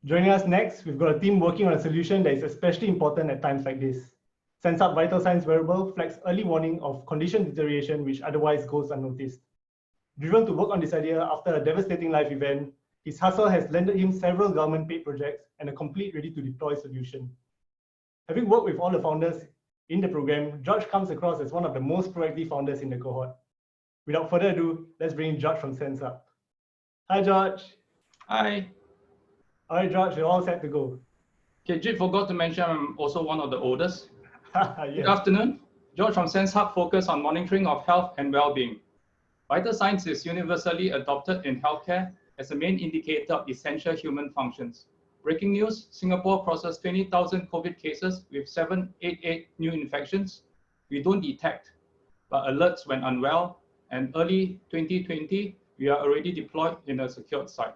Joining us next, we've got a team working on a solution that is especially important at times like this. Senzehub Vital Signs wearable flags early warning of condition deterioration which otherwise goes unnoticed. Driven to work on this idea after a devastating life event, his hustle has landed him several government-paid projects and a complete ready-to-deploy solution. Having worked with all the founders in the program, George comes across as one of the most proactive founders in the cohort. Without further ado, let's bring in George from Senzehub. Hi, George. Hi. All right, George, you're all set to go. Okay, Jit forgot to mention I'm also one of the oldest. Yes. Good afternoon. George from Senzehub focus on monitoring of health and well-being. Vital signs is universally adopted in healthcare as a main indicator of essential human functions. Breaking news, Singapore crosses 20,000 COVID cases with 788 new infections. We don't detect, but alerts when unwell, and early 2020, we are already deployed in a secured site.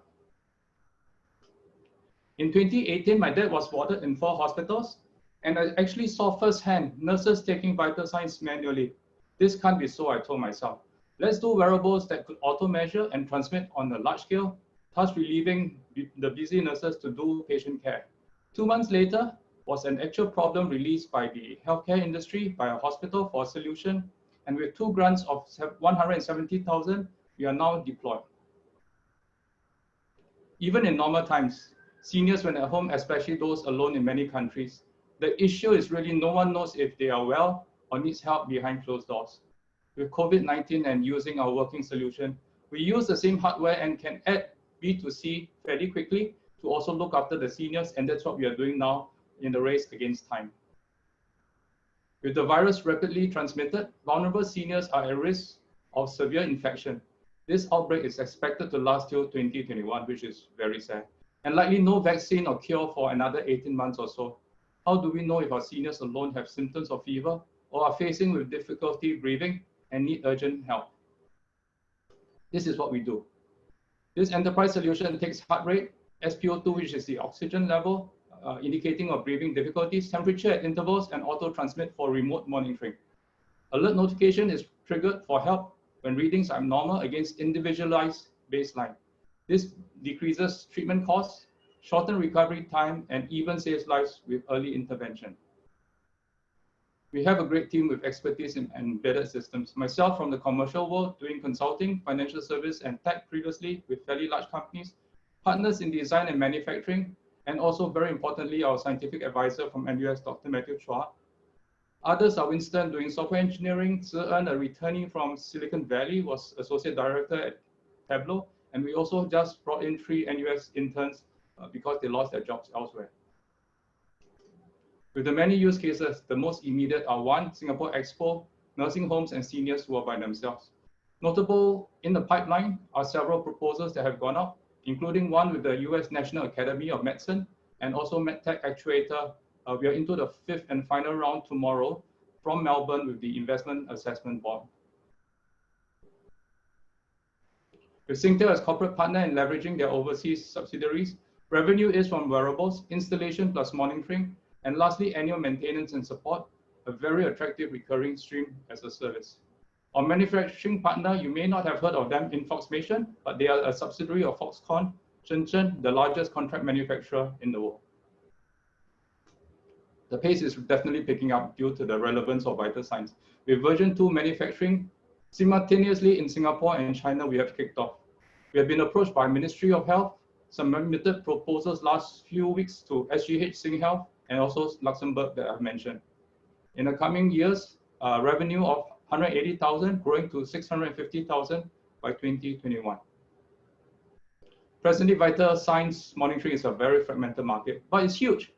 In 2018, my dad was warded in 4 hospitals, and I actually saw firsthand nurses taking vital signs manually. This can't be so, I told myself. Let's do wearables that could auto-measure and transmit on a large scale, thus relieving the busy nurses to do patient care. 2 months later was an actual problem released by the healthcare industry, by a hospital for a solution, and with 2 grants of 170,000, we are now deployed. Even in normal times, seniors when at home, especially those alone in many countries, the issue is really no one knows if they are well or needs help behind closed doors. With COVID-19 and using our working solution, we use the same hardware and can add B2C fairly quickly to also look after the seniors, and that's what we are doing now in the race against time. With the virus rapidly transmitted, vulnerable seniors are at risk of severe infection. This outbreak is expected to last till 2021, which is very sad, and likely no vaccine or cure for another 18 months or so. How do we know if our seniors alone have symptoms of fever or are facing with difficulty breathing and need urgent help? This is what we do. This enterprise solution takes heart rate, SpO2, which is the oxygen level, indicating of breathing difficulties, temperature at intervals, and auto-transmit for remote monitoring. Alert notification is triggered for help when readings are abnormal against individualized baseline. This decreases treatment costs, shorten recovery time, and even saves lives with early intervention. We have a great team with expertise in embedded systems. Myself from the commercial world, doing consulting, financial service, and tech previously with fairly large companies, partners in design and manufacturing, and also very importantly, our scientific advisor from NUS, Dr. Matthew Chua. Others are Winston doing software engineering, Zhe-En, a returning from Silicon Valley, was associate director at Tableau, and we also just brought in 3 NUS interns because they lost their jobs elsewhere. With the many use cases, the most immediate are 1, Singapore Expo, nursing homes and seniors who are by themselves. Notable in the pipeline are several proposals that have gone up, including one with the US National Academy of Medicine and also MedTech Actuator. We are into the 5th and final round tomorrow from Melbourne with the Investment Assessment Board. With Singtel as corporate partner and leveraging their overseas subsidiaries, revenue is from wearables, installation plus monitoring, and lastly, annual maintenance and support, a very attractive recurring stream as a service. Our manufacturing partner, you may not have heard of them, Infoxmation, but they are a subsidiary of Foxconn, Shenzhen, the largest contract manufacturer in the world. The pace is definitely picking up due to the relevance of vital signs. With version 2 manufacturing, simultaneously in Singapore and China, we have kicked off. We have been approached by Ministry of Health, submitted proposals last few weeks to SGH SingHealth, and also Luxembourg that I've mentioned. In the coming years, revenue of 180,000 growing to 650,000 by 2021. Presently, vital signs monitoring is a very fragmented market, but it's huge,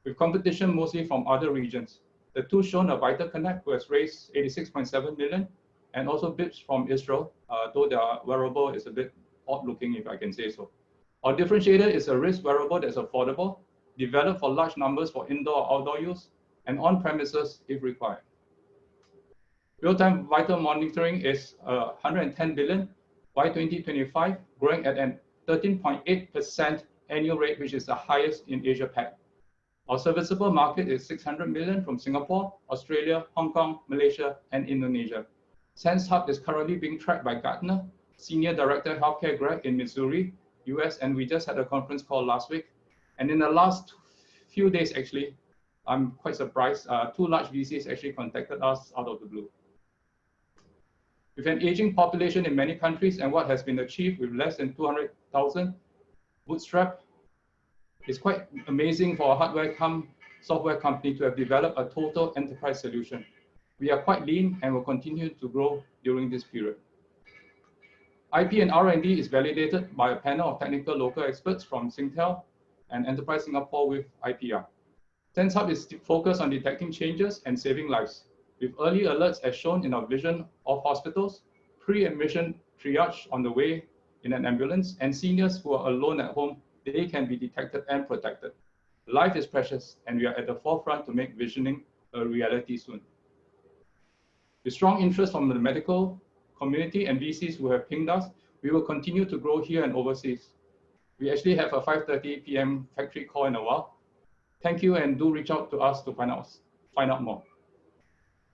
with competition mostly from other regions. The 2 shown are Vital Connect, who has raised 86.7 million, and also BIPs from Israel, though their wearable is a bit odd looking, if I can say so. Our differentiator is a wrist wearable that's affordable, developed for large numbers for indoor or outdoor use, and on premises if required. Real-time vital monitoring is 110 billion by 2025, growing at an 13.8% annual rate, which is the highest in Asia Pac. Our serviceable market is 600 million from Singapore, Australia, Hong Kong, Malaysia, and Indonesia. Senzehub is currently being tracked by Gartner, Senior Director Healthcare Greg in Missouri, US, and we just had a conference call last week. And in the last few days, actually, I'm quite surprised, 2 large VCs actually contacted us out of the blue. With an aging population in many countries and what has been achieved with less than 200,000 bootstrap, it's quite amazing for a hardware software company to have developed a total enterprise solution. We are quite lean and will continue to grow during this period. IP and R&D is validated by a panel of technical local experts from Singtel and Enterprise Singapore with IPR. Senzehub is focused on detecting changes and saving lives, with early alerts as shown in our vision of hospitals, pre-admission triage on the way in an ambulance, and seniors who are alone at home, they can be detected and protected. Life is precious, and we are at the forefront to make visioning a reality soon. With strong interest from the medical community and VCs who have pinged us, we will continue to grow here and overseas. We actually have a 5:30 p.m. factory call in a while. Thank you, and do reach out to us to find out more.